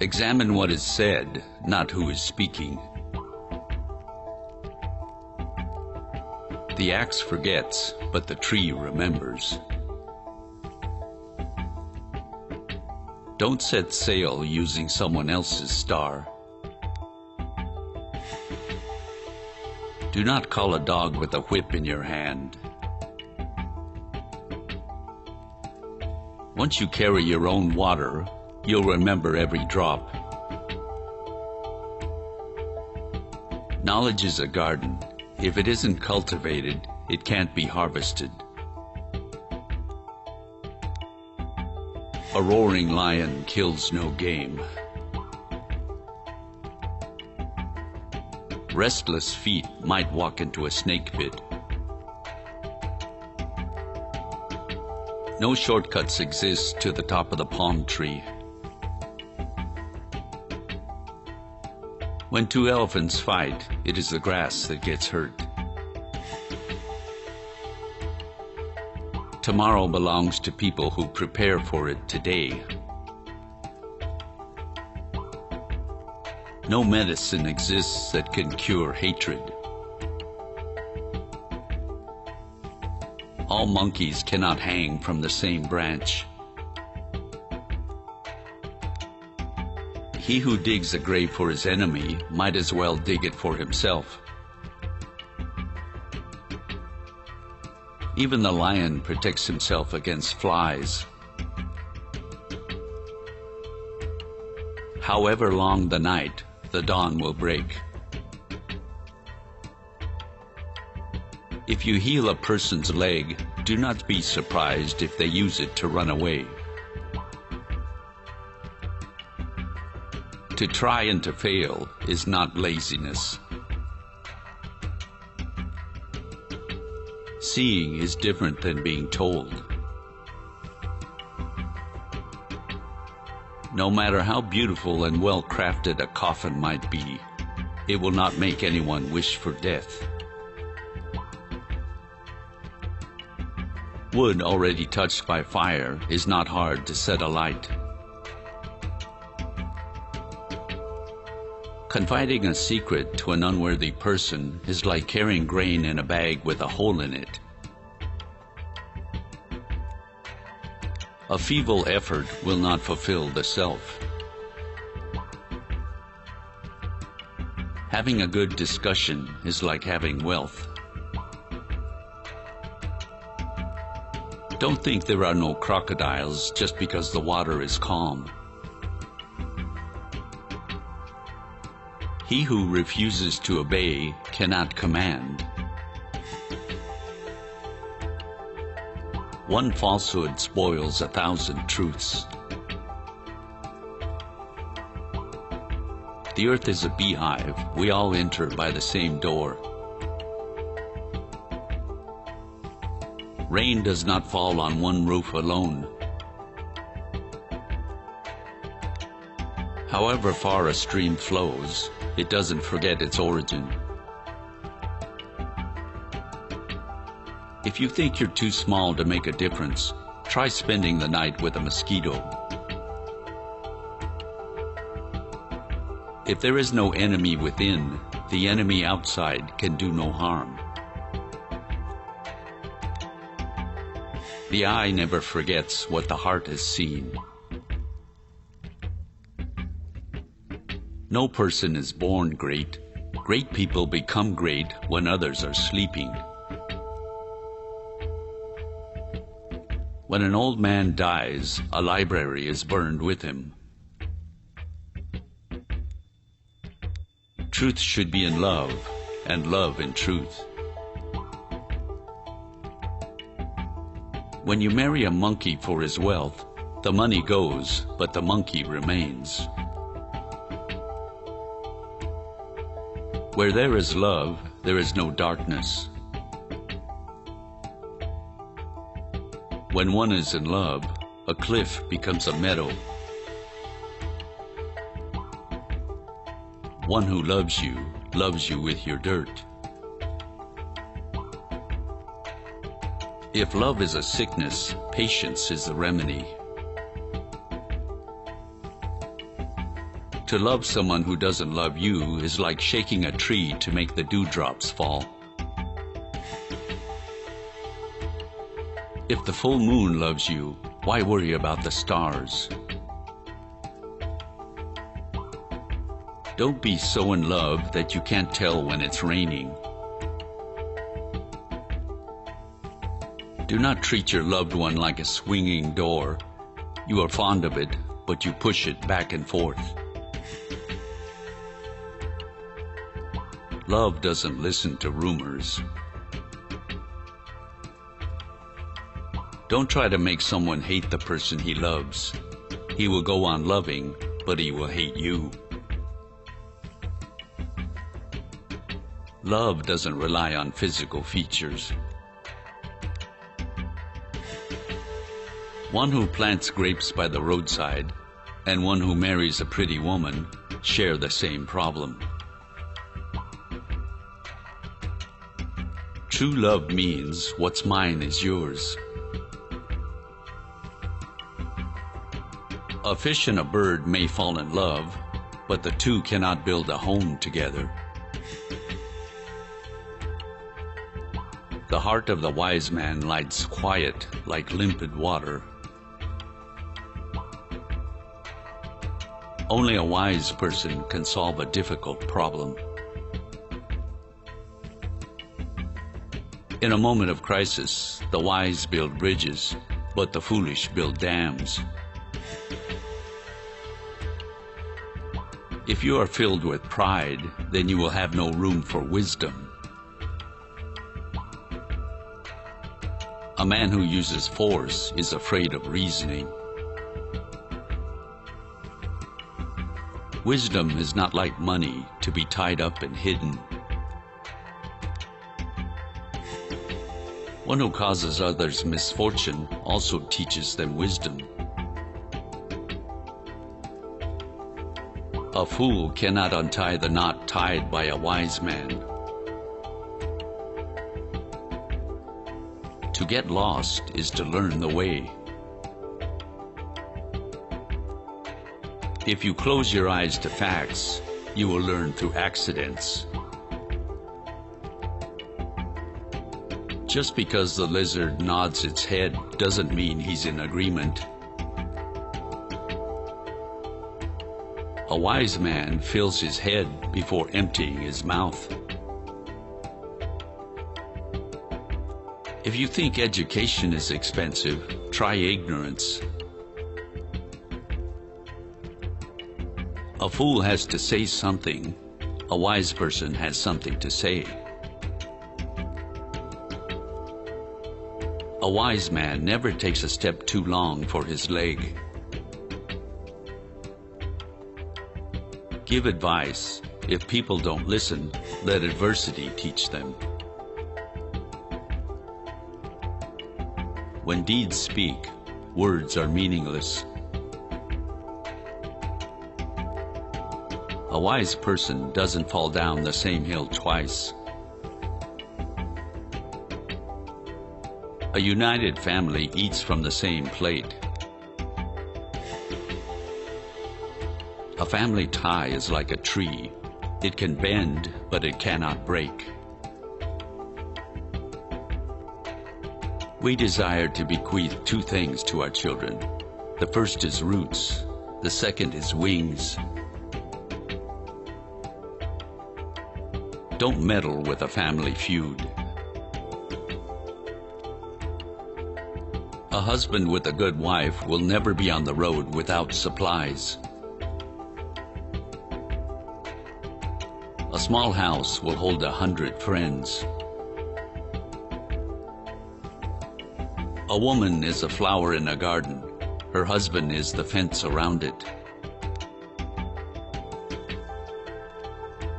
Examine what is said, not who is speaking. The axe forgets, but the tree remembers. Don't set sail using someone else's star. Do not call a dog with a whip in your hand. Once you carry your own water, you'll remember every drop. Knowledge is a garden. If it isn't cultivated, it can't be harvested. A roaring lion kills no game. Restless feet might walk into a snake pit. No shortcuts exist to the top of the palm tree. When two elephants fight, it is the grass that gets hurt. Tomorrow belongs to people who prepare for it today. No medicine exists that can cure hatred. All monkeys cannot hang from the same branch. He who digs a grave for his enemy might as well dig it for himself. Even the lion protects himself against flies. However long the night, the dawn will break. If you heal a person's leg, do not be surprised if they use it to run away. To try and to fail is not laziness. Seeing is different than being told. No matter how beautiful and well-crafted a coffin might be, it will not make anyone wish for death. Wood already touched by fire is not hard to set alight. Confiding a secret to an unworthy person is like carrying grain in a bag with a hole in it. A feeble effort will not fulfill the self. Having a good discussion is like having wealth. Don't think there are no crocodiles just because the water is calm. He who refuses to obey cannot command. One falsehood spoils 1,000 truths. The earth is a beehive. We all enter by the same door. Rain does not fall on one roof alone. However far a stream flows, it doesn't forget its origin. If you think you're too small to make a difference, try spending the night with a mosquito. If there is no enemy within, the enemy outside can do no harm. The eye never forgets what the heart has seen. No person is born great. Great people become great when others are sleeping. When an old man dies, a library is burned with him. Truth should be in love, and love in truth. When you marry a monkey for his wealth, the money goes, but the monkey remains. Where there is love, there is no darkness. When one is in love, a cliff becomes a meadow. One who loves you with your dirt. If love is a sickness, patience is the remedy. To love someone who doesn't love you is like shaking a tree to make the dewdrops fall. If the full moon loves you, why worry about the stars? Don't be so in love that you can't tell when it's raining. Do not treat your loved one like a swinging door. You are fond of it, but you push it back and forth. Love doesn't listen to rumors. Don't try to make someone hate the person he loves. He will go on loving, but he will hate you. Love doesn't rely on physical features. One who plants grapes by the roadside and one who marries a pretty woman share the same problem. True love means what's mine is yours. A fish and a bird may fall in love, but the two cannot build a home together. The heart of the wise man lies quiet like limpid water. Only a wise person can solve a difficult problem. In a moment of crisis, the wise build bridges, but the foolish build dams. If you are filled with pride, then you will have no room for wisdom. A man who uses force is afraid of reasoning. Wisdom is not like money to be tied up and hidden. One who causes others misfortune also teaches them wisdom. A fool cannot untie the knot tied by a wise man. To get lost is to learn the way. If you close your eyes to facts, you will learn through accidents. Just because the lizard nods its head doesn't mean he's in agreement. A wise man fills his head before emptying his mouth. If you think education is expensive, try ignorance. A fool has to say something. A wise person has something to say. A wise man never takes a step too long for his leg. Give advice. If people don't listen, let adversity teach them. When deeds speak, words are meaningless. A wise person doesn't fall down the same hill twice. A united family eats from the same plate. A family tie is like a tree. It can bend, but it cannot break. We desire to bequeath two things to our children. The first is roots. The second is wings. Don't meddle with a family feud. A husband with a good wife will never be on the road without supplies. A small house will hold 100 friends. A woman is a flower in a garden. Her husband is the fence around it.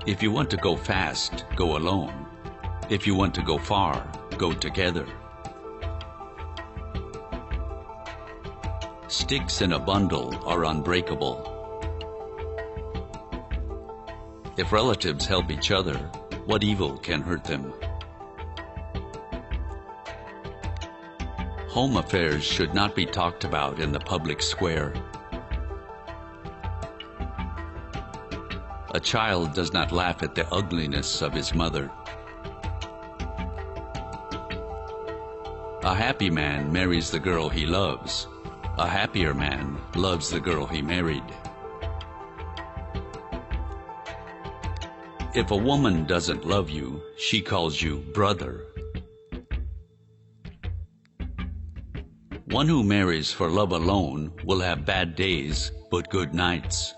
If you want to go fast, go alone. If you want to go far, go together. Sticks in a bundle are unbreakable. If relatives help each other, what evil can hurt them? Home affairs should not be talked about in the public square. A child does not laugh at the ugliness of his mother. A happy man marries the girl he loves. A happier man loves the girl he married. If a woman doesn't love you, she calls you brother. One who marries for love alone will have bad days but good nights.